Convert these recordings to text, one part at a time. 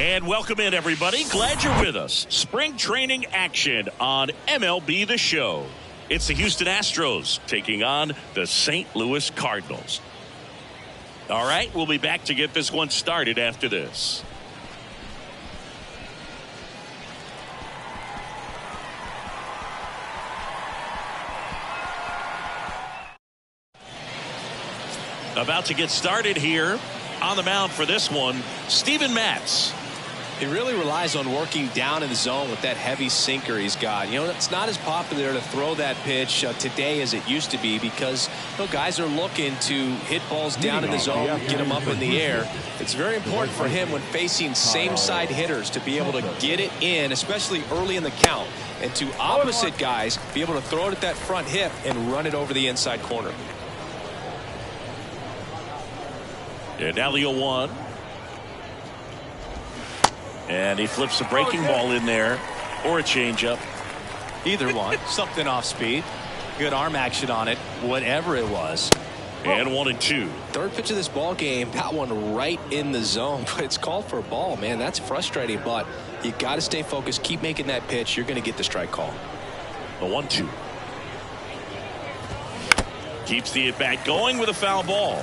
And welcome in, everybody. Glad you're with us. Spring training action on MLB The Show. It's the Houston Astros taking on the St. Louis Cardinals. All right, we'll be back to get this one started after this. About to get started here on the mound for this one, Steven Matz. He really relies on working down in the zone with that heavy sinker he's got. You know, it's not as popular to throw that pitch today as it used to be because, you know, guys are looking to hit balls down in the zone, get them up in the air. It's very important for him when facing same-side hitters to be able to get it in, especially early in the count, and to opposite guys be able to throw it at that front hip and run it over the inside corner. And now the 0-1. And he flips a breaking ball in there or a changeup. Either one. Something off speed. Good arm action on it. Whatever it was. And 1-2. Third pitch of this ball game. Got one right in the zone. But it's called for a ball, man. That's frustrating. But you got to stay focused. Keep making that pitch. You're going to get the strike call. The 1-2. Keeps the at-bat going with a foul ball.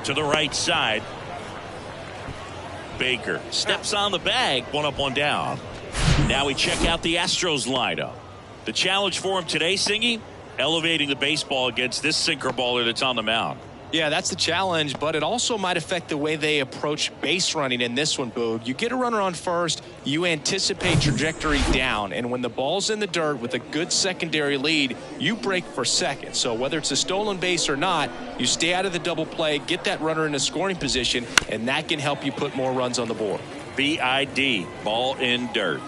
To the right side. Baker steps on the bag. One up, one down. Now we check out the Astros lineup. The challenge for him today, Singy, elevating the baseball against this sinker baller that's on the mound. Yeah, that's the challenge, but it also might affect the way they approach base running in this one, Boog. You get a runner on first, you anticipate trajectory down, and when the ball's in the dirt with a good secondary lead, you break for second. So whether it's a stolen base or not, you stay out of the double play, get that runner in a scoring position, and that can help you put more runs on the board. BID, ball in dirt.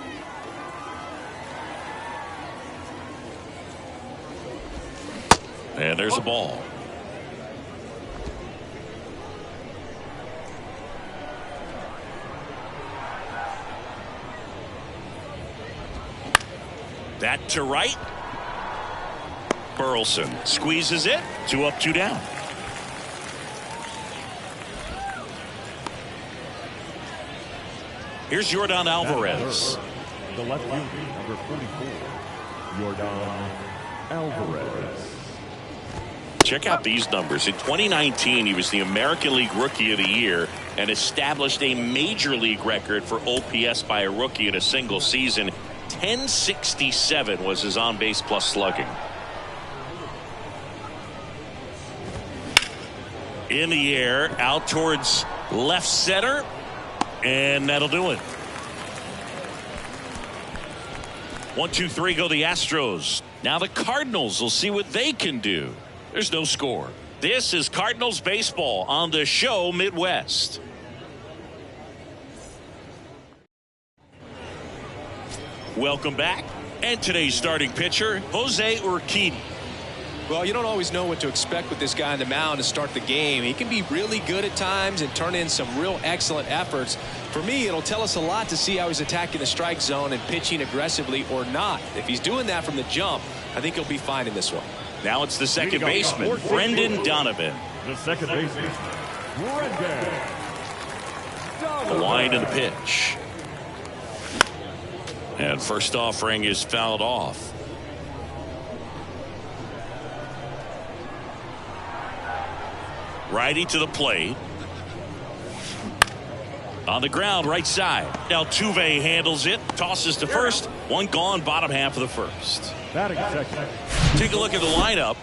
And there's a ball. That to right. Burleson squeezes it. 2 up, 2 down. Here's Yordan Alvarez. The left fielder, number 44, Yordan Alvarez. Check out these numbers. In 2019, he was the American League Rookie of the Year and established a Major League record for OPS by a rookie in a single season. 1067 was his on-base plus slugging. In the air, out towards left center, and that'll do it. 1, 2, 3 go the Astros. Now the Cardinals will see what they can do. There's no score. This is Cardinals baseball on the show Midwest. Welcome back. And today's starting pitcher, Jose Urquidy. Well, you don't always know what to expect with this guy on the mound to start the game. He can be really good at times and turn in some real excellent efforts. For me, it'll tell us a lot to see how he's attacking the strike zone and pitching aggressively or not. If he's doing that from the jump, I think he'll be fine in this one. Now it's the second baseman, Brendan Donovan. The second baseman, Brendan Donovan. The line and the pitch. And first offering is fouled off. Righty to the plate. On the ground, right side. Altuve handles it, tosses to first. One gone, bottom half of the first. Batting second. Take a look at the lineup.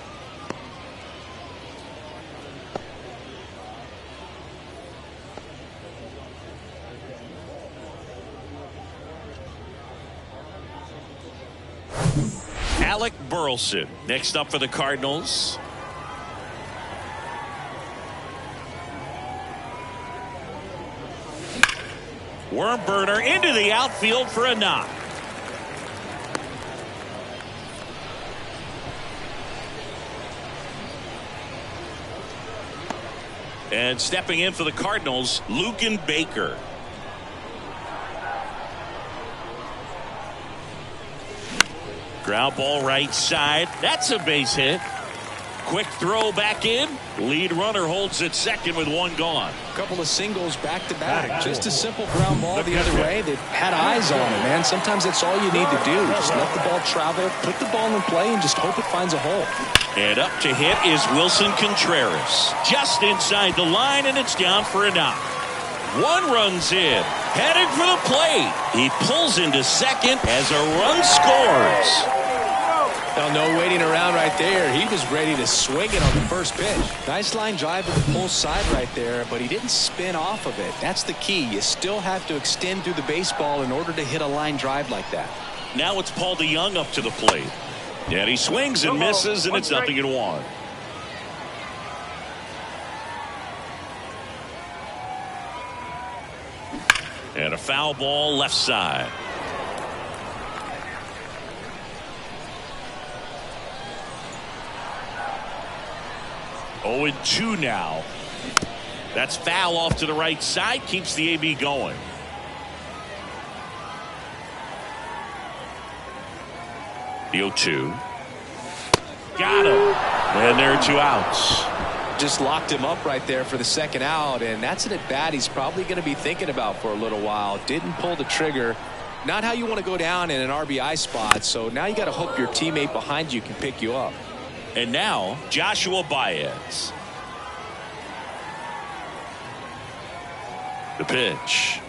Alec Burleson next up for the Cardinals. Worm burner into the outfield for a knock. And stepping in for the Cardinals, Lucan Baker. Ground ball right side. That's a base hit. Quick throw back in. Lead runner holds at second with one gone. A couple of singles back to back. Just a simple ground ball the other way. They had eyes on it, man. Sometimes that's all you need to do. Just let the ball travel, put the ball in play, and just hope it finds a hole. And up to hit is Wilson Contreras. Just inside the line, and it's down for a knock. One runs in. Heading for the plate. He pulls into second as a run scores. Well, no waiting around right there. He was ready to swing it on the first pitch. Nice line drive to the pull side right there, but he didn't spin off of it. That's the key. You still have to extend through the baseball in order to hit a line drive like that. Now it's Paul DeYoung up to the plate. And he swings and misses, and it's 0-1. And a foul ball left side. Oh, 0-2 now. That's foul off to the right side. Keeps the AB going. The 0-2. Got him. And there are 2 outs. Just locked him up right there for the second out, and that's an at-bat he's probably going to be thinking about for a little while. Didn't pull the trigger. Not how you want to go down in an RBI spot, so now you got to hope your teammate behind you can pick you up. And now, Joshua Baez. The pitch.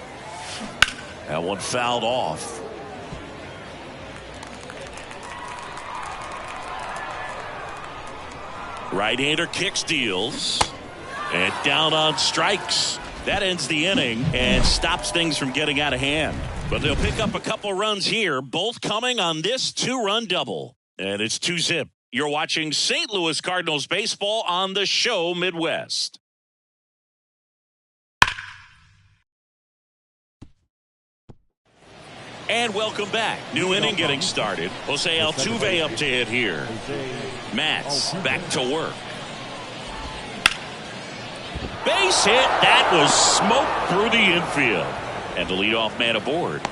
That one fouled off. Right-hander kicks, deals. And down on strikes. That ends the inning and stops things from getting out of hand. But they'll pick up a couple runs here, both coming on this 2-run double. And it's 2-zip. You're watching St. Louis Cardinals baseball on the show Midwest. And welcome back. New inning getting started. Jose Altuve up to hit here. Matz back to work. Base hit. That was smoked through the infield. And the leadoff man aboard.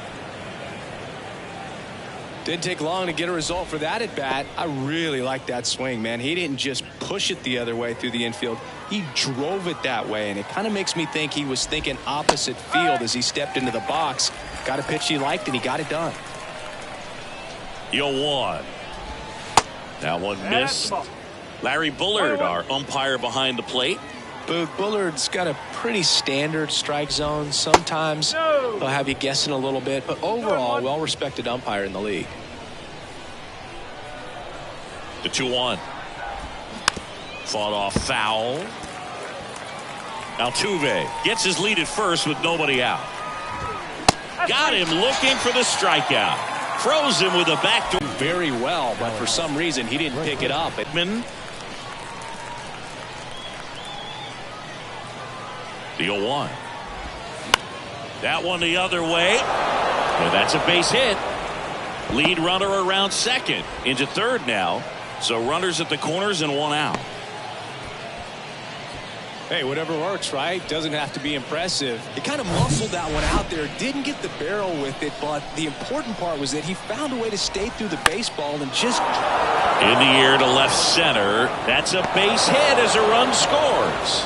Didn't take long to get a result for that at bat. I really like that swing, man. He didn't just push it the other way through the infield. He drove it that way, and it kind of makes me think he was thinking opposite field as he stepped into the box. Got a pitch he liked, and he got it done. 0-1. That one missed. Larry Bullard, our umpire behind the plate. Bullard's got a pretty standard strike zone. Sometimes he'll have you guessing a little bit, but overall, well-respected umpire in the league. The 2-1. Fought off foul. Altuve gets his lead at first with nobody out. Got him looking for the strikeout. Froze him with a backdoor. Very well, but for some reason he didn't pick it up. Edman. The 0-1. That one the other way. And that's a base hit. Lead runner around second. Into third now. So runners at the corners and one out. Hey, whatever works, right? Doesn't have to be impressive. He kind of muscled that one out there. Didn't get the barrel with it, but the important part was that he found a way to stay through the baseball and just... In the air to left center. That's a base hit as a run scores.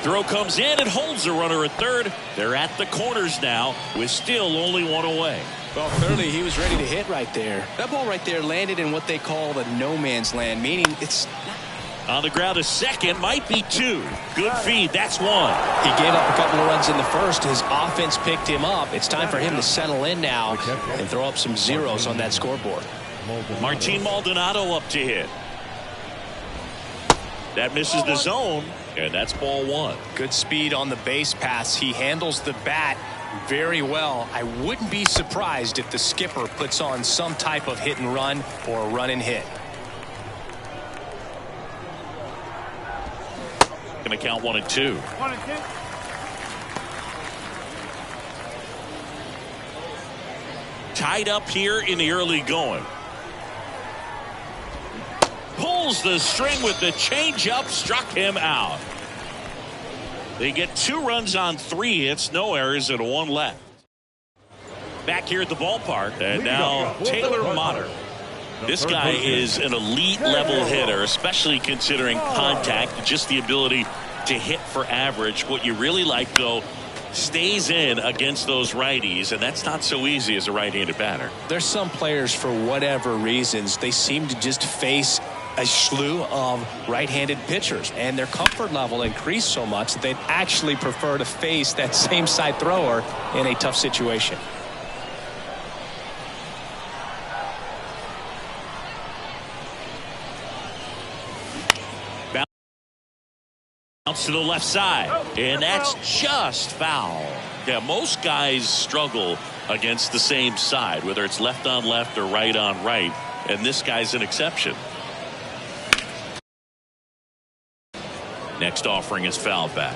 Throw comes in and holds the runner at third. They're at the corners now with still only one away. Well, clearly he was ready to hit right there. That ball right there landed in what they call the no man's land, meaning it's... On the ground, a second, might be 2. Good feed, that's 1. He gave up a couple of runs in the first. His offense picked him up. It's time for him to settle in now and throw up some zeros on that scoreboard. Martin Maldonado up to hit. That misses the zone, and that's ball 1. Good speed on the base pass. He handles the bat very well. I wouldn't be surprised if the skipper puts on some type of hit and run or a run and hit. Going to count 1 and 2. 1 and 2. Tied up here in the early going. Pulls the string with the changeup, struck him out. They get 2 runs on 3 hits, no errors, and 1 left. Back here at the ballpark, and now Taylor Motter. This guy is an elite level hitter, especially considering contact, just the ability to hit for average. What you really like, though, stays in against those righties, and that's not so easy as a right-handed batter. There's some players, for whatever reasons, they seem to just face a slew of right-handed pitchers, and their comfort level increased so much that they'd actually prefer to face that same side thrower in a tough situation. Bounce to the left side, and that's just foul. Yeah, most guys struggle against the same side, whether it's left on left or right on right, and this guy's an exception. Next offering is foul back.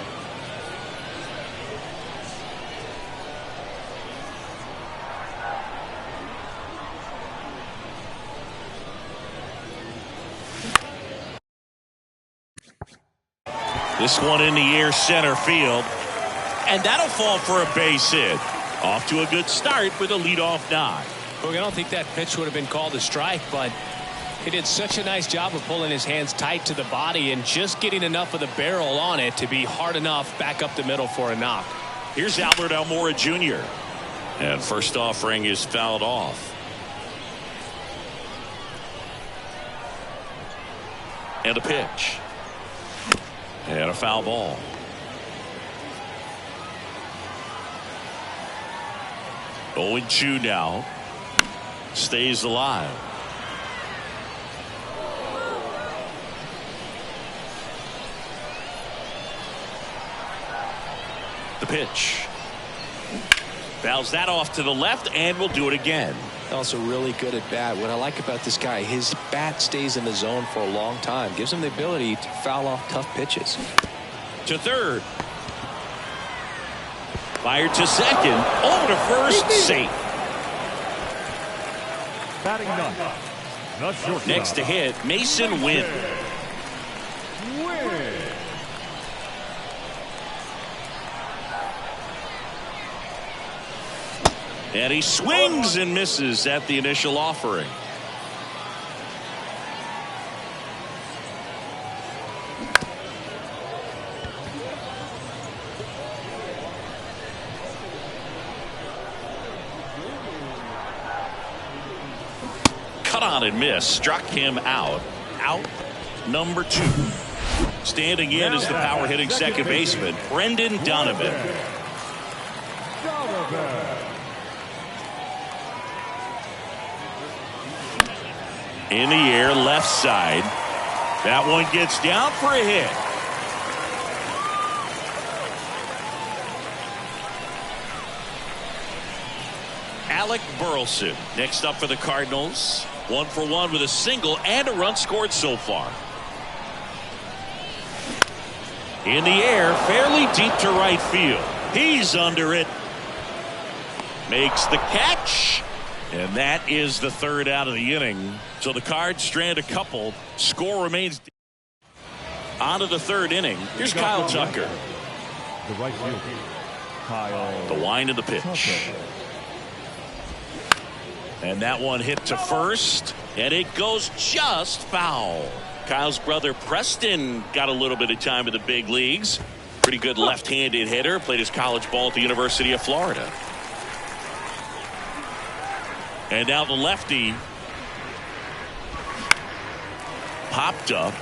This one in the air, center field, and that'll fall for a base hit. Off to a good start with a leadoff knock. Well, I don't think that pitch would have been called a strike, but he did such a nice job of pulling his hands tight to the body and just getting enough of the barrel on it to be hard enough back up the middle for a knock. Here's Albert Almora Jr. And first offering is fouled off. And a pitch. And a foul ball. Oh, 0-2 now. Stays alive. The pitch. Fouls that off to the left, and we'll do it again. Also really good at bat. What I like about this guy, his bat stays in the zone for a long time. Gives him the ability to foul off tough pitches. To third. Fired to second. Over to first. Safe. Batting ninth, the shortstop. Next to hit, Mason Wynn. And he swings and misses at the initial offering. Cut on and miss. Struck him out. Out number 2. Standing in is the power hitting second baseman, Brendan Donovan. In the air, left side. That one gets down for a hit. Alec Burleson next up for the Cardinals. 1 for 1 with a single and a run scored so far. In the air, fairly deep to right field. He's under it. Makes the catch. And that is the third out of the inning. So the Cards strand a couple. Score remains on to the third inning. Here's Kyle Tucker. The right fielder, Kyle. The wind of the pitch. And that one hit to first. And it goes just foul. Kyle's brother Preston got a little bit of time in the big leagues. Pretty good left-handed hitter. Played his college ball at the University of Florida. And now the lefty popped up.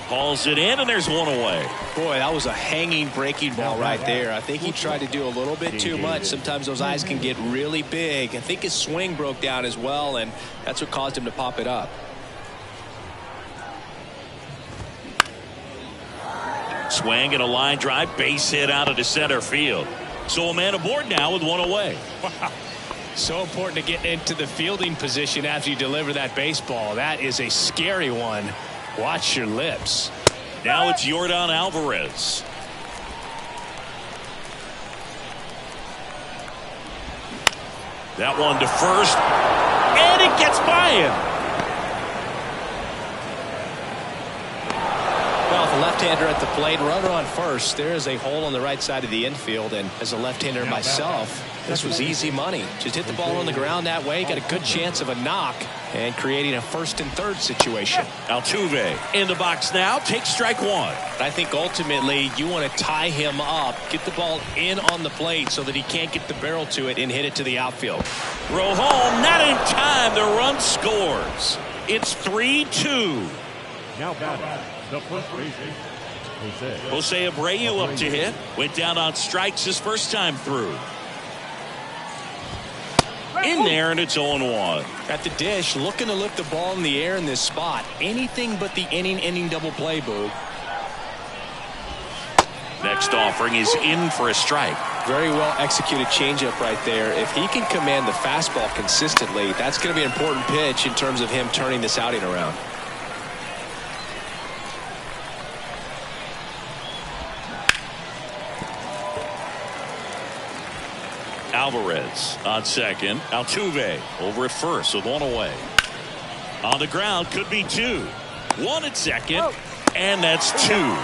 Hauls it in, and there's one away. Boy, that was a hanging breaking ball right there. I think he tried to do a little bit too much. Sometimes those eyes can get really big. I think his swing broke down as well, and that's what caused him to pop it up. Swing and a line drive, base hit out of the center field. So a man aboard now with one away. Wow. So important to get into the fielding position after you deliver that baseball. That is a scary one. Watch your lips. Now it's Yordan Alvarez. That one to first, and it gets by him. Well, if the left left-hander at the plate. Runner on first. There is a hole on the right side of the infield. And as a left-hander myself, this was easy money. Just hit the ball on the ground that way. Got a good chance of a knock and creating a first and third situation. Altuve in the box now. Takes strike one. I think ultimately you want to tie him up, get the ball in on the plate so that he can't get the barrel to it and hit it to the outfield. Throw home, not in time. The run scores. It's 3-2. Now batting, the first baseman, Jose Abreu up to hit. Went down on strikes his first time through. In there, and it's 0-1. At the dish, looking to lift the ball in the air in this spot. Anything but the inning double play, Boog. Next offering is in for a strike. Very well executed changeup right there. If he can command the fastball consistently, that's going to be an important pitch in terms of him turning this outing around. Alvarez on second. Altuve over at first with one away. On the ground, could be two. One at second, and that's two.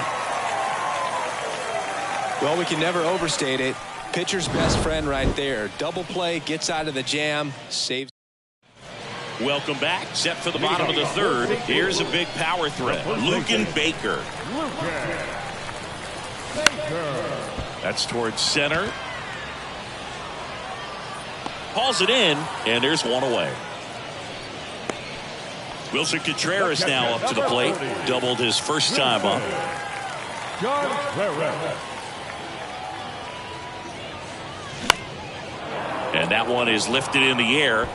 Well, we can never overstate it. Pitcher's best friend right there. Double play, gets out of the jam, saves. Welcome back. Set for the bottom of the third. Here's a big power threat. Luken Baker. That's towards center. Hauls it in, and there's one away. Wilson Contreras now up to the plate. Doubled his first time up. And that one is lifted in the air.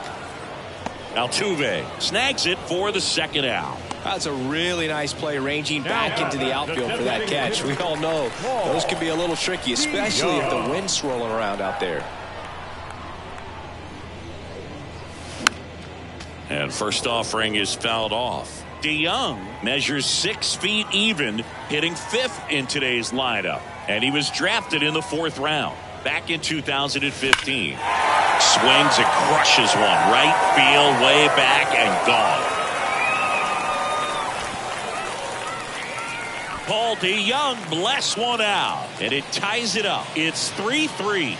Altuve snags it for the second out. That's a really nice play, ranging back into the outfield for that catch. We all know those can be a little tricky, especially if the wind's swirling around out there. And first offering is fouled off. DeYoung measures 6 feet even, hitting 5th in today's lineup. And he was drafted in the 4th round back in 2015. Swings and crushes one. Right field, way back, and gone. Paul DeYoung blasts one out, and it ties it up. It's 3-3.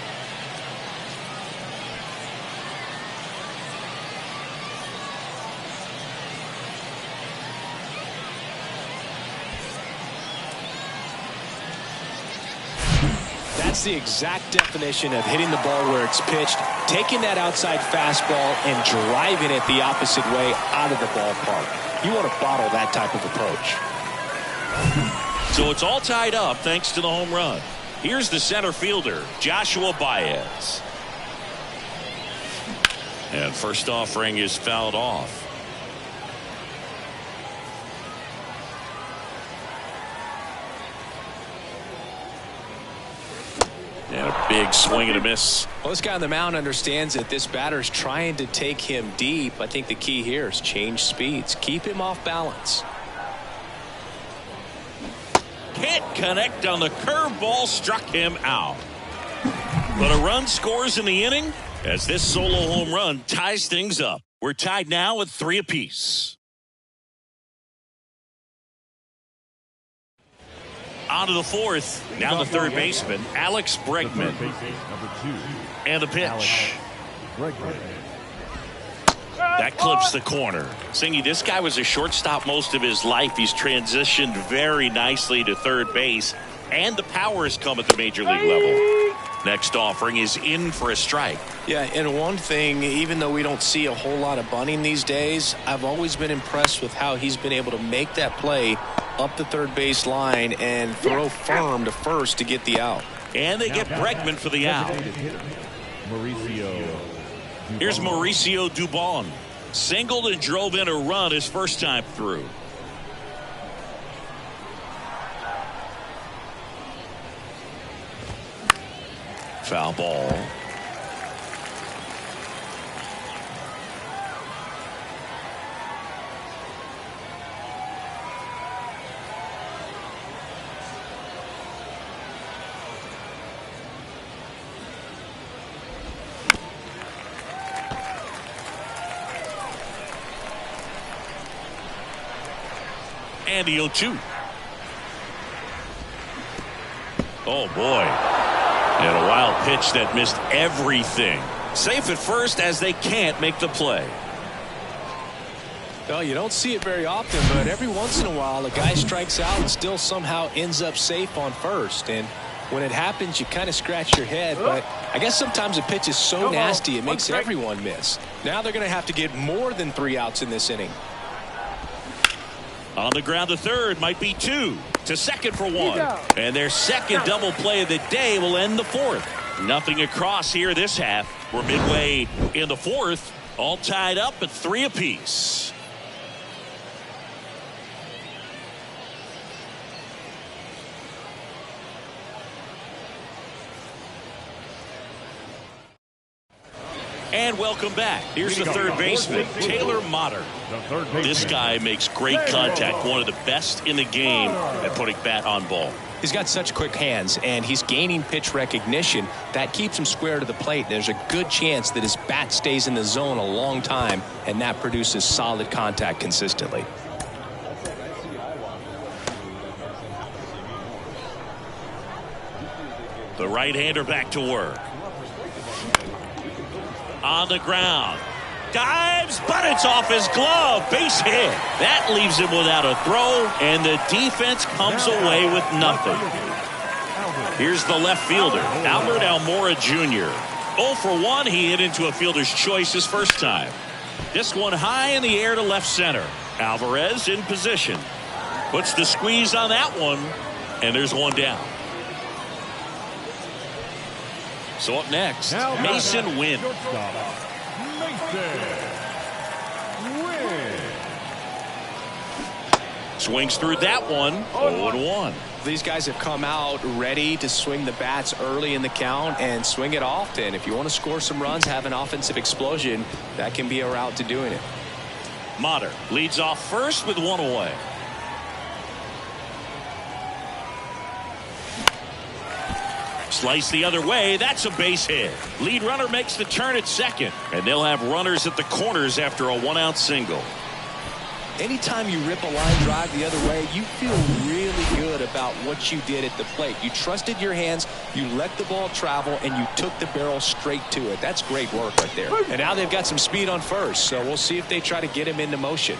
That's the exact definition of hitting the ball where it's pitched, taking that outside fastball and driving it the opposite way out of the ballpark. You want to bottle that type of approach. So it's all tied up thanks to the home run. Here's the center fielder, Joshua Baez. And first offering is fouled off. And a big swing and a miss. Well, this guy on the mound understands that this batter's trying to take him deep. I think the key here is change speeds. Keep him off balance. Can't connect on the curveball, struck him out. But a run scores in the inning as this solo home run ties things up. We're tied now at 3 apiece. On to the 4th. Now the third baseman, Alex Bregman. And the pitch. That clips the corner. Singy, this guy was a shortstop most of his life. He's transitioned very nicely to third base. And the power has come at the major league level. Next offering is in for a strike. Yeah, and one thing, even though we don't see a whole lot of bunting these days, I've always been impressed with how he's been able to make that play up the third base line and throw firm to first to get the out. And they get Bregman for the out. Here's Mauricio Dubon. Singled and drove in a run his first time through. Foul ball. And the 0-2. Oh, boy. And a wild pitch that missed everything. Safe at first as they can't make the play. Well, you don't see it very often, but every once in a while a guy strikes out and still somehow ends up safe on first. And when it happens, you kind of scratch your head. But I guess sometimes a pitch is so nasty it makes everyone miss. Now they're going to have to get more than 3 outs in this inning. On the ground to third, might be 2. To second for 1. And their second double play of the day will end the 4th. Nothing across here this half. We're midway in the 4th. All tied up at 3 apiece. And welcome back. Here's the third baseman, Taylor Motter. This guy makes great contact. One of the best in the game at putting bat on ball. He's got such quick hands, and he's gaining pitch recognition. That keeps him square to the plate. There's a good chance that his bat stays in the zone a long time, and that produces solid contact consistently. The right-hander back to work. On the ground. Dives, but it's off his glove. Base hit. That leaves him without a throw, and the defense comes away with nothing. Here's the left fielder, Albert Almora Jr. 0 for 1. He hit into a fielder's choice his first time. This one high in the air to left center. Alvarez in position. Puts the squeeze on that one, and there's one down. So up next, Mason Wynn. Swings through that one. 0-1. These guys have come out ready to swing the bats early in the count and swing it often. If you want to score some runs, have an offensive explosion, that can be a route to doing it. Motter leads off first with 1 away. Slice the other way. That's a base hit. Lead runner makes the turn at second, and they'll have runners at the corners after a 1-out single. Anytime you rip a line drive the other way, you feel really good about what you did at the plate. You trusted your hands, you let the ball travel, and you took the barrel straight to it. That's great work right there. And now they've got some speed on first, so we'll see if they try to get him into motion.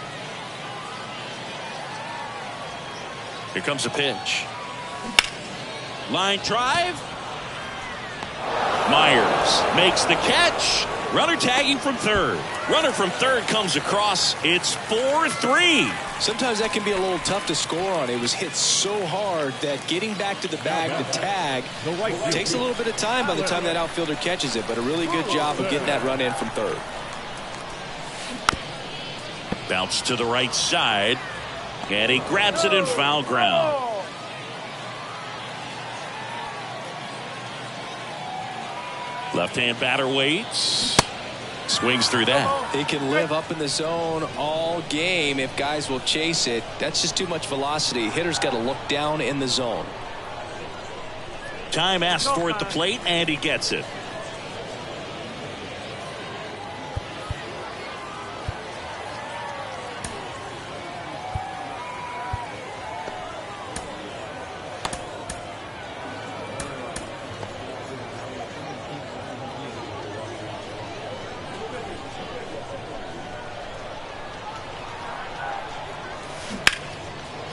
Here comes a pitch. Line drive. Myers makes the catch. Runner tagging from third. Runner from third comes across. It's 4-3. Sometimes that can be a little tough to score on. It was hit so hard that getting back to the bag, the tag, takes a little bit of time by the time that outfielder catches it, but a really good job of getting that run in from third. Bounce to the right side, and he grabs it in foul ground. Left-hand batter waits. Swings through that. He can live up in the zone all game if guys will chase it. That's just too much velocity. Hitter's got to look down in the zone. Time asked for at the plate, and he gets it.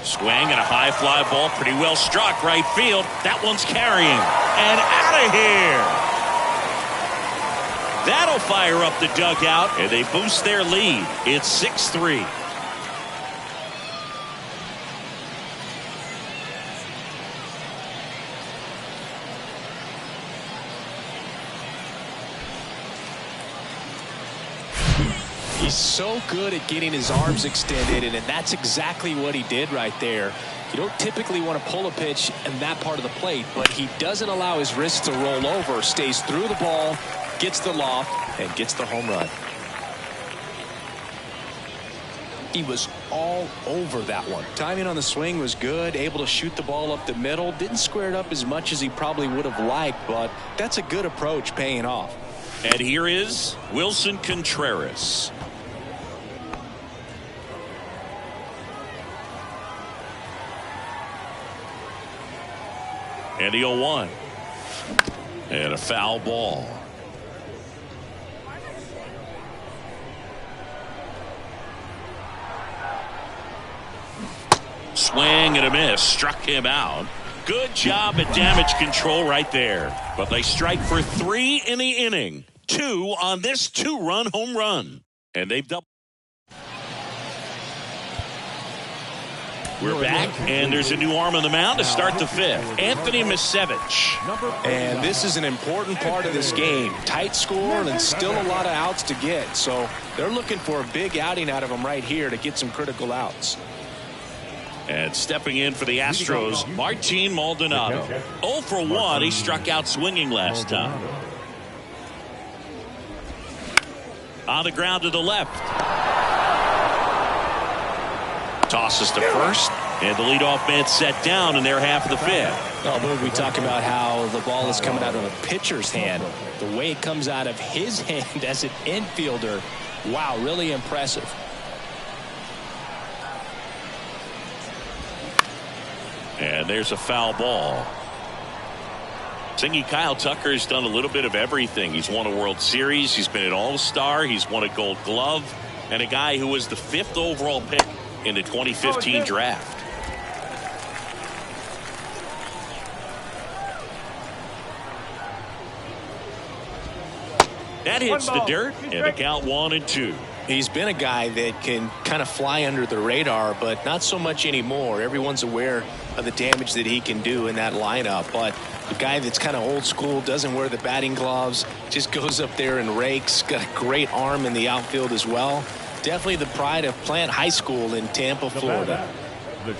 Swing and a high fly ball, pretty well struck right field. That one's carrying and out of here. That'll fire up the dugout, and they boost their lead. It's 6-3. He's so good at getting his arms extended, and that's exactly what he did right there. You don't typically want to pull a pitch in that part of the plate, but he doesn't allow his wrists to roll over, stays through the ball, gets the loft, and gets the home run. He was all over that one. Timing on the swing was good, able to shoot the ball up the middle. Didn't square it up as much as he probably would have liked, but that's a good approach paying off. And here is Wilson Contreras. And the 0-1. And a foul ball. Swing and a miss. Struck him out. Good job at damage control right there. But they strike for 3 in the inning. 2 on this 2-run home run. And they've doubled. We're back, and there's a new arm on the mound to start the 5th. Anthony Misevich. And this is an important part of this game. Tight score and still a lot of outs to get. So they're looking for a big outing out of him right here to get some critical outs. And stepping in for the Astros, Martin Maldonado. 0 for 1. He struck out swinging last time. On the ground to the left. Tosses to first, and the leadoff man set down in their half of the 5th. Well, we talk about how the ball is coming out of a pitcher's hand. The way it comes out of his hand as an infielder, wow, really impressive. And there's a foul ball. Singy Kyle Tucker has done a little bit of everything. He's won a World Series. He's been an All-Star. He's won a Gold Glove. And a guy who was the 5th overall pick in the 2015 draft. That hits the dirt, and the count 1-2. He's been a guy that can kind of fly under the radar, but not so much anymore. Everyone's aware of the damage that he can do in that lineup. But the guy that's kind of old school, doesn't wear the batting gloves, just goes up there and rakes. Got a great arm in the outfield as well. Definitely the pride of Plant High School in Tampa, Florida.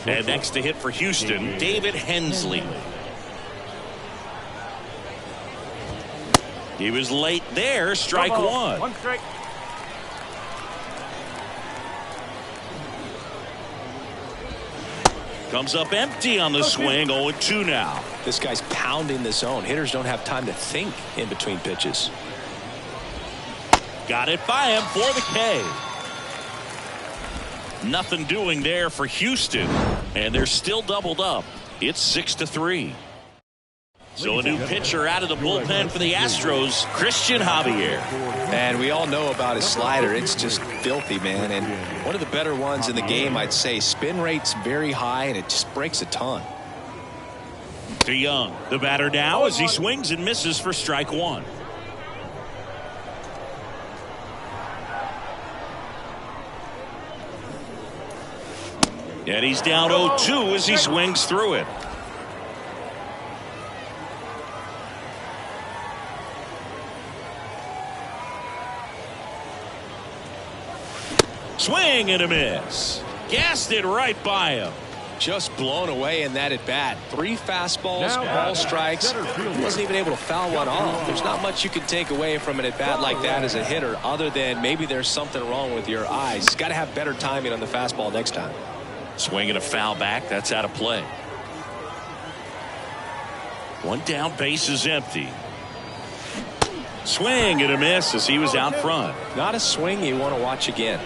And next to hit for Houston, David Hensley. He was late there. Strike 1. 1 strike. Comes up empty on the swing. 0-2 now. This guy's pounding the zone. Hitters don't have time to think in between pitches. Got it by him for the K. Nothing doing there for Houston, and they're still doubled up. It's 6-3. So a new pitcher out of the bullpen for the Astros, Christian Javier. And we all know about his slider. It's just filthy, man. And one of the better ones in the game, I'd say. Spin rate's very high, and it just breaks a ton. To Young, the batter now as he swings and misses for strike 1. And he's down 0-2 as he swings through it. Swing and a miss. Gassed it right by him. Just blown away in that at bat. 3 fastballs, ball strikes. He wasn't even able to foul one off. There's not much you can take away from an at bat like that as a hitter, other than maybe there's something wrong with your eyes. He's got to have better timing on the fastball next time. Swing and a foul back. That's out of play. 1 down, base is empty. Swing and a miss as he was out front. Not a swing you want to watch again.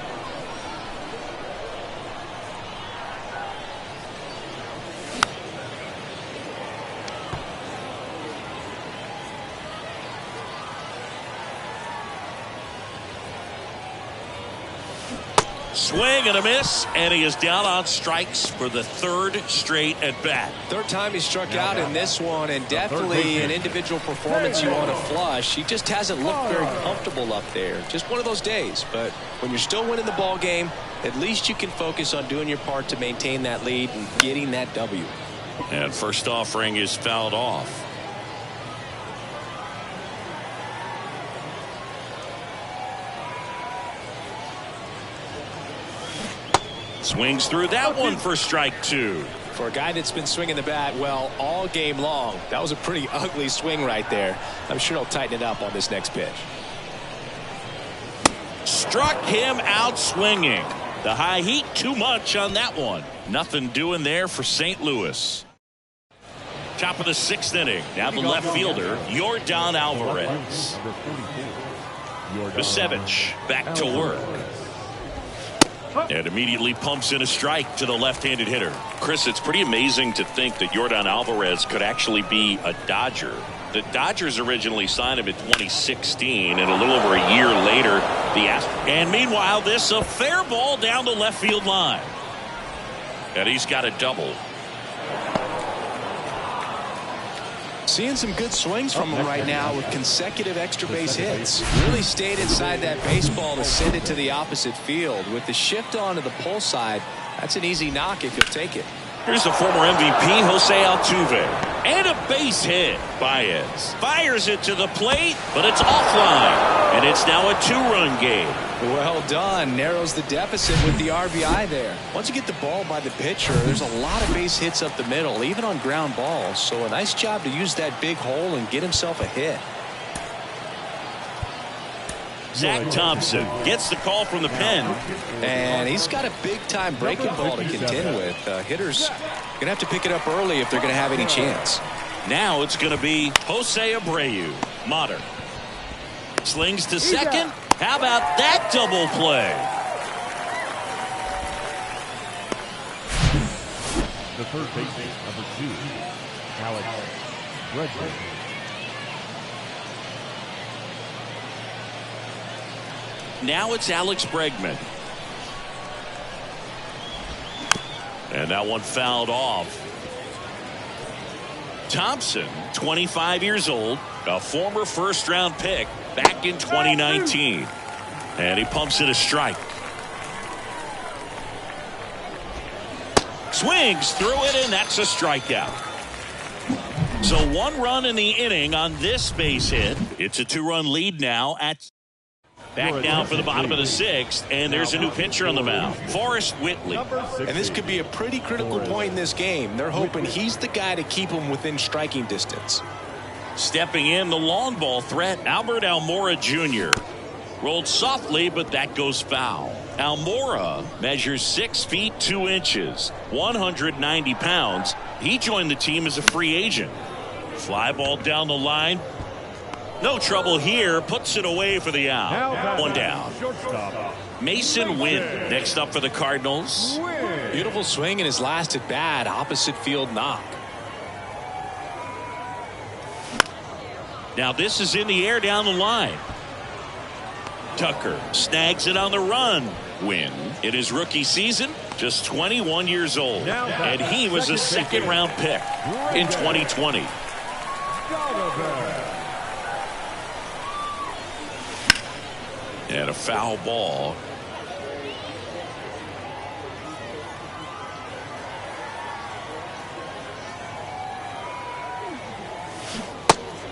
Swing and a miss, and he is down on strikes for the 3rd straight at bat. 3rd time he struck out in this one, and definitely an individual performance you want to flush. He just hasn't looked very comfortable up there. Just one of those days. But when you're still winning the ball game, at least you can focus on doing your part to maintain that lead and getting that W. And first offering is fouled off. Swings through that one for strike 2. For a guy that's been swinging the bat, well, all game long, that was a pretty ugly swing right there. I'm sure he'll tighten it up on this next pitch. Struck him out swinging. The high heat too much on that one. Nothing doing there for St. Louis. Top of the 6th inning. Now the left fielder, Yordan Alvarez. Misevich back to work. And immediately pumps in a strike to the left-handed hitter. Chris, it's pretty amazing to think that Yordan Alvarez could actually be a Dodger. The Dodgers originally signed him in 2016, and a little over a year later, the Astros. And meanwhile, this a fair ball down the left field line. And he's got a double. Seeing some good swings from him right now with consecutive extra base hits. Really stayed inside that baseball to send it to the opposite field. With the shift onto the pull side, that's an easy knock if you'll take it. Here's the former MVP, Jose Altuve. And a base hit. Baez fires it to the plate, but it's offline. And it's now a 2-run game. Well done. Narrows the deficit with the RBI there. Once you get the ball by the pitcher, there's a lot of base hits up the middle, even on ground balls. So a nice job to use that big hole and get himself a hit. Zach Thompson gets the call from the pen. And he's got a big-time breaking ball to contend with. Hitters going to have to pick it up early if they're going to have any chance. Now it's going to be Jose Abreu. Modern. Slings to second. How about that double play? The third baseman, number 2, Alex Bregman. Now it's Alex Bregman. And that one fouled off. Thompson, 25 years old, a former first-round pick back in 2019. And he pumps it a strike. Swings through it, and that's a strikeout. So 1 run in the inning on this base hit. It's a 2-run lead now at back down for the bottom of the 6th, and there's a new pitcher on the mound, Forrest Whitley. And this could be a pretty critical point in this game. They're hoping he's the guy to keep them within striking distance. Stepping in, the long ball threat, Albert Almora Jr. Rolled softly, but that goes foul. Almora measures 6 feet 2 inches, 190 pounds. He joined the team as a free agent. Fly ball down the line. No trouble here. Puts it away for the out. 1 down. Mason Wynn next up for the Cardinals. Beautiful swing in his last at bat. Opposite field knock. Now this is in the air down the line. Tucker snags it on the run. Wynn in his rookie season, just 21 years old. And he was a second-round pick in 2020. And a foul ball.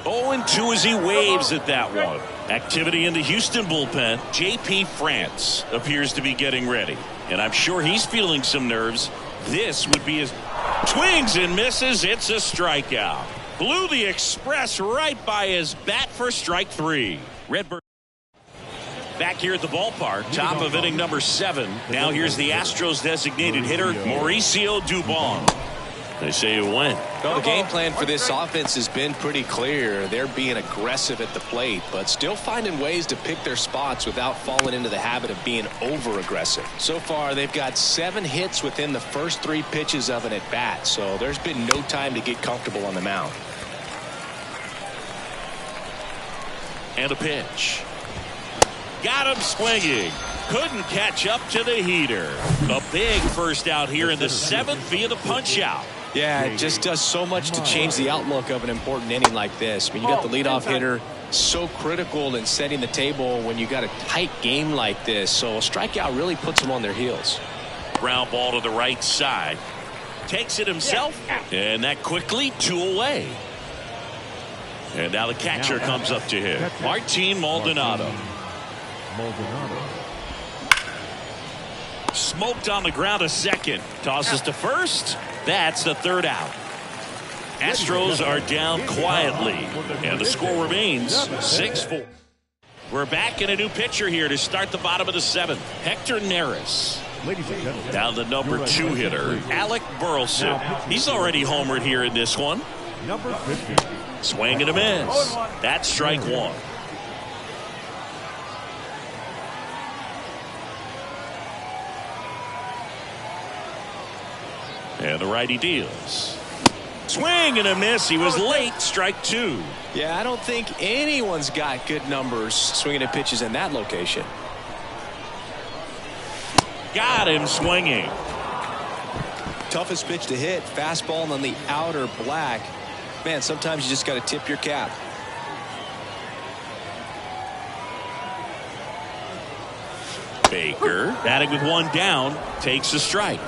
Oh, and 2 as he waves at that one. Activity in the Houston bullpen. J.P. France appears to be getting ready. And I'm sure he's feeling some nerves. This would be his swings and misses. It's a strikeout. Blew the express right by his bat for strike 3. Redbird. Back here at the ballpark, top of inning number 7. Now here's the Astros designated hitter, Mauricio Dubon. They say it went. Well, the game plan for this offense has been pretty clear. They're being aggressive at the plate, but still finding ways to pick their spots without falling into the habit of being over-aggressive. So far, they've got 7 hits within the first 3 pitches of an at-bat, so there's been no time to get comfortable on the mound. And a pitch. Got him swinging. Couldn't catch up to the heater. A big first out here in the 7th via the punch out. Yeah, it just does so much to change the outlook of an important inning like this. I mean, you got the leadoff hitter, so critical in setting the table when you got a tight game like this. So a strikeout really puts them on their heels. Ground ball to the right side. Takes it himself. And that quickly 2 away. And now the catcher comes up to him. Martin Maldonado. Smoked on the ground a second. Tosses to first. That's the 3rd out. Astros are down quietly. And the score remains 6-4. We're back in a new pitcher here to start the bottom of the 7th. Hector Neris. Down the number 2 hitter, Alec Burleson. He's already homered here in this one. Number 50. Swing and a miss. That's strike 1. And the righty deals. Swing and a miss. He was late. Strike two. Yeah, I don't think anyone's got good numbers swinging at pitches in that location. Got him swinging. Toughest pitch to hit, fastball on the outer black. Man, sometimes you just got to tip your cap. Baker, batting with one down, takes a strike.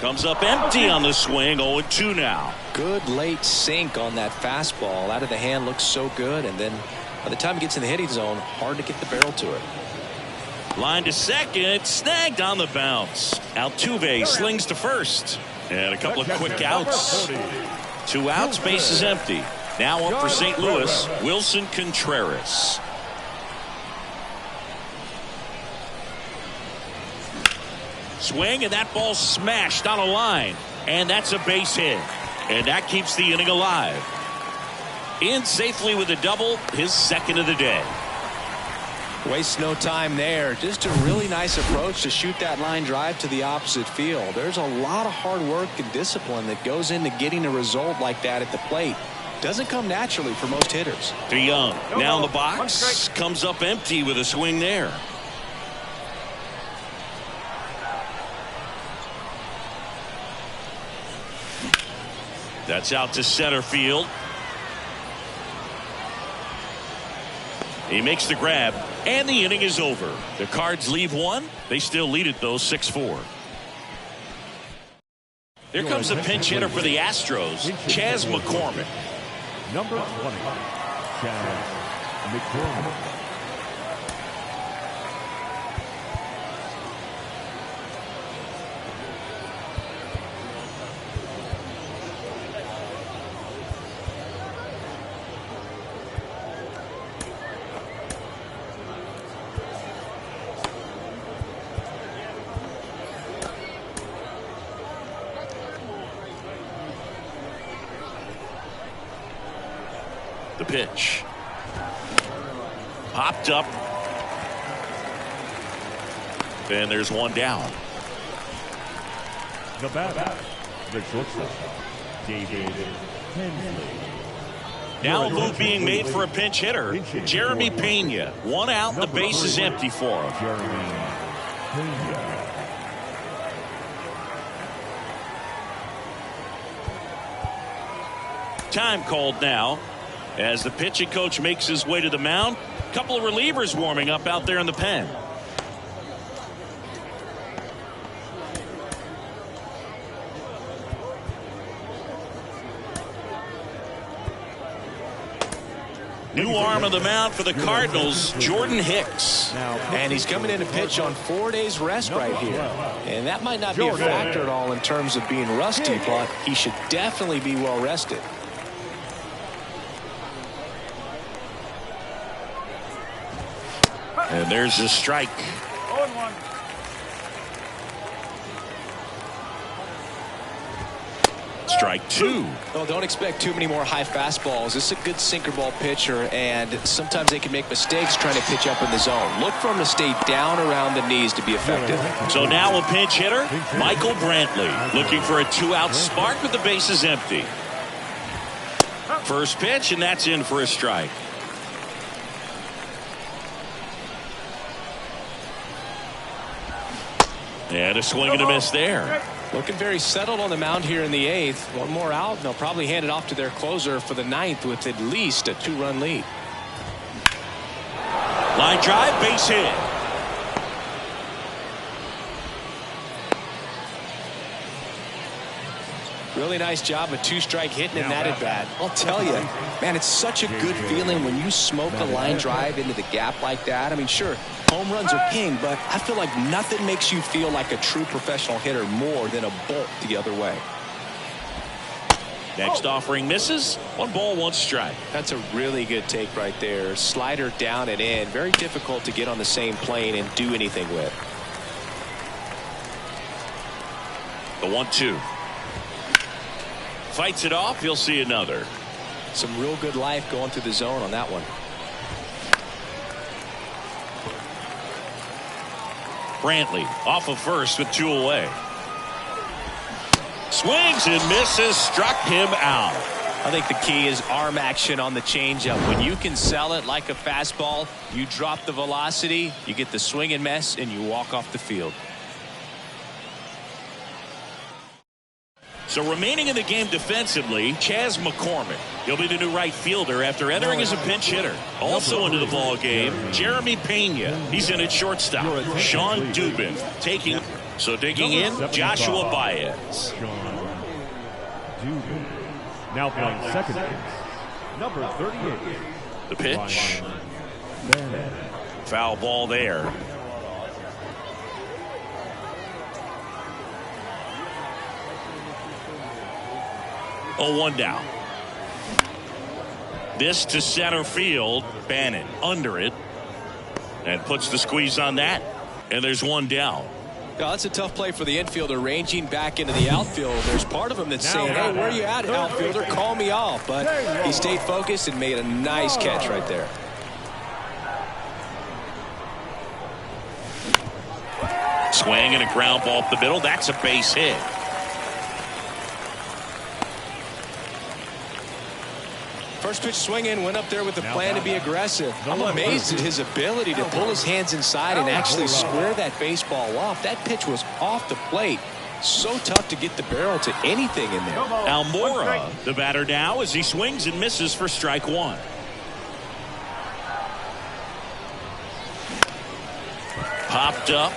Comes up empty on the swing. 0-2 now. Good late sink on that fastball. Out of the hand looks so good, and then by the time it gets in the hitting zone, hard to get the barrel to it. Line to second, snagged on the bounce. Altuve slings to first. And a couple of quick outs. 2 outs, base is empty. Now up for St. Louis, Wilson Contreras. Swing, and that ball smashed on a line. And that's a base hit. And that keeps the inning alive. In safely with a double, his second of the day. Wastes no time there. Just a really nice approach to shoot that line drive to the opposite field. There's a lot of hard work and discipline that goes into getting a result like that at the plate. Doesn't come naturally for most hitters. DeYoung now in the box. Comes up empty with a swing there. That's out to center field. He makes the grab, and the inning is over. The Cards leave one. They still lead it, though, 6-4. There comes a pinch hitter for the Astros, Chas McCormick. Number 20, Chas McCormick. The pitch. Popped up. And there's one down. The batter, the shortstop, David Hensley. Now a move being made for a pinch hitter, Jeremy Pena. 1 out, the base is empty for him. Jeremy Pena. Time called now as the pitching coach makes his way to the mound. A couple of relievers warming up out there in the pen. New arm of the mound for the Cardinals, Jordan Hicks. And he's coming in to pitch on 4 days rest right here. And that might not be a factor at all in terms of being rusty, but he should definitely be well rested. And there's a strike. 0-1. Strike two. Well, don't expect too many more high fastballs. This is a good sinker ball pitcher, and sometimes they can make mistakes trying to pitch up in the zone. Look for him to stay down around the knees to be effective. So now a pinch hitter, Michael Brantley, looking for a 2-out spark with the bases empty. First pitch, and that's in for a strike. And a swing and a miss there. Looking very settled on the mound here in the 8th. One more out, and they'll probably hand it off to their closer for the 9th with at least a 2-run lead. Line drive, base hit. Really nice job, a 2-strike hitting in that at bat. I'll tell you, man, it's such a good feeling when you smoke a line drive into the gap like that. I mean, sure, home runs are king, but I feel like nothing makes you feel like a true professional hitter more than a bolt the other way. Next offering misses. 1 ball, 1 strike. That's a really good take right there. Slider down and in. Very difficult to get on the same plane and do anything with. The 1-2. Fights it off. He'll see another. Some real good life going through the zone on that one. Brantley off of first with 2 away. Swings and misses, struck him out. I think the key is arm action on the changeup. When you can sell it like a fastball, you drop the velocity, you get the swing and miss, and you walk off the field. So remaining in the game defensively, Chas McCormick. He'll be the new right fielder after entering as a pinch hitter. Also into the ball game, Jeremy Pena. He's in at shortstop. Sean Dubin taking. So digging in, Joshua Baez. Sean Dubin. Now playing second base, number 38. The pitch. Foul ball there. Oh, 1 down. This to center field. Bannon under it. And puts the squeeze on that. And there's 1 down. Now, that's a tough play for the infielder, ranging back into the outfield. There's part of him that's saying, hey, where are you at, outfielder? Call me off. But he stayed focused and made a nice catch right there. Swing and a ground ball up the middle. That's a base hit. First pitch swinging, went up there with the plan to be aggressive. I'm amazed at his ability to pull his hands inside and actually square that baseball off. That pitch was off the plate. So tough to get the barrel to anything in there. Almora, the batter now, as he swings and misses for strike 1. Popped up.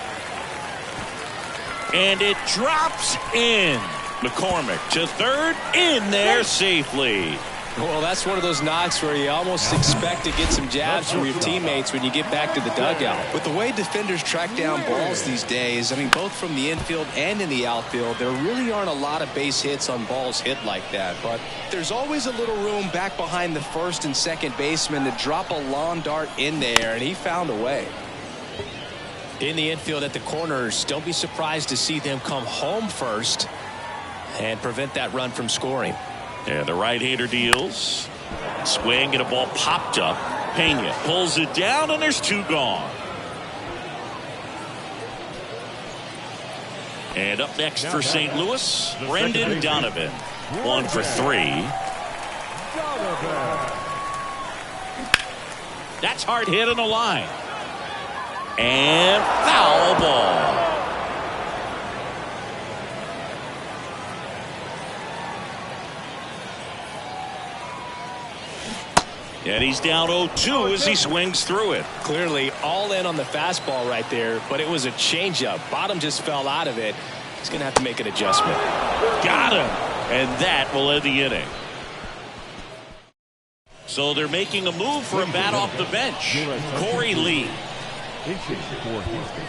And it drops in. McCormick to third, in there safely. Well, that's one of those knocks where you almost expect to get some jabs from your teammates when you get back to the dugout. With the way defenders track down balls these days, I mean, both from the infield and in the outfield, there really aren't a lot of base hits on balls hit like that. But there's always a little room back behind the first and second baseman to drop a lawn dart in there, and he found a way. In the infield at the corners, don't be surprised to see them come home first and prevent that run from scoring. And the right-hander deals. Swing and a ball popped up. Pena pulls it down, and there's 2 gone. And up next for St. Louis, Brendan Donovan. 1 for 3. That's hard hit on the line. And foul ball. And he's down 0-2 as he swings through it. Clearly all in on the fastball right there, but it was a changeup. Bottom just fell out of it. He's going to have to make an adjustment. Got him. And that will end the inning. So they're making a move for a bat off the bench. Corey Lee. Inching for Houston,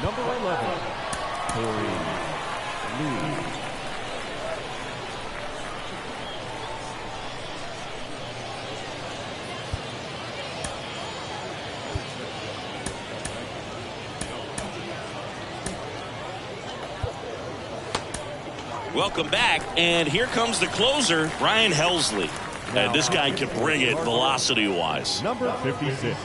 number 11, Corey Lee. Welcome back, and here comes the closer, Ryan Helsley. And this guy can bring it velocity-wise. Number 56.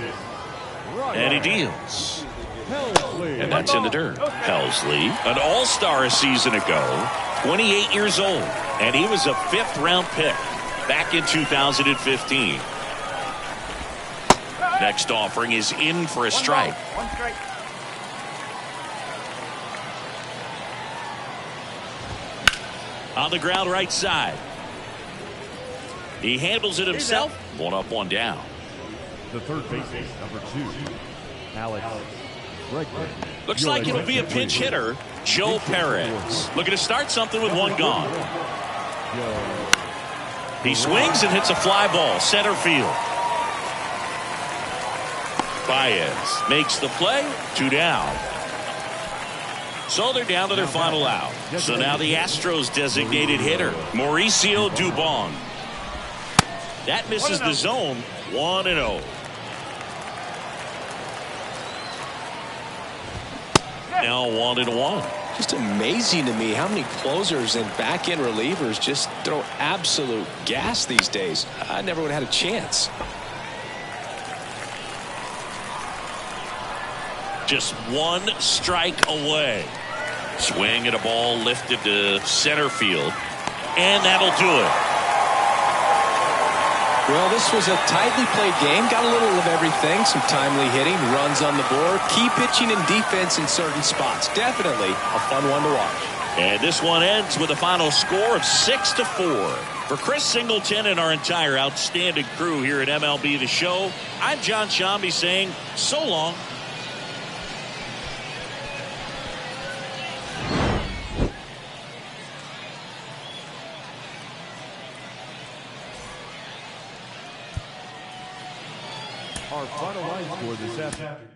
And he deals. And that's in the dirt. Helsley, an all-star a season ago, 28 years old. And he was a 5th-round pick back in 2015. Next offering is in for a strike. One strike. On the ground right side. He handles it himself. 1 up, 1 down. The third baseman, number 2, Alex Bregman. Looks like it'll be a pinch hitter, Joe Perez. Looking to start something with 1 gone. He swings and hits a fly ball, center field. Baez makes the play, 2 down. So they're down to their final out. So now the Astros designated hitter, Mauricio Dubon. That misses the zone, 1-0. Now 1-1. Just amazing to me how many closers and back-end relievers just throw absolute gas these days. I never would have had a chance. Just one strike away. Swing and a ball lifted to center field. And that'll do it. Well, this was a tightly played game. Got a little of everything. Some timely hitting, runs on the board, key pitching and defense in certain spots. Definitely a fun one to watch. And this one ends with a final score of 6-4. For Chris Singleton and our entire outstanding crew here at MLB The Show, I'm John Shambi saying so long. Our final line score this afternoon.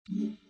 Mm-hmm.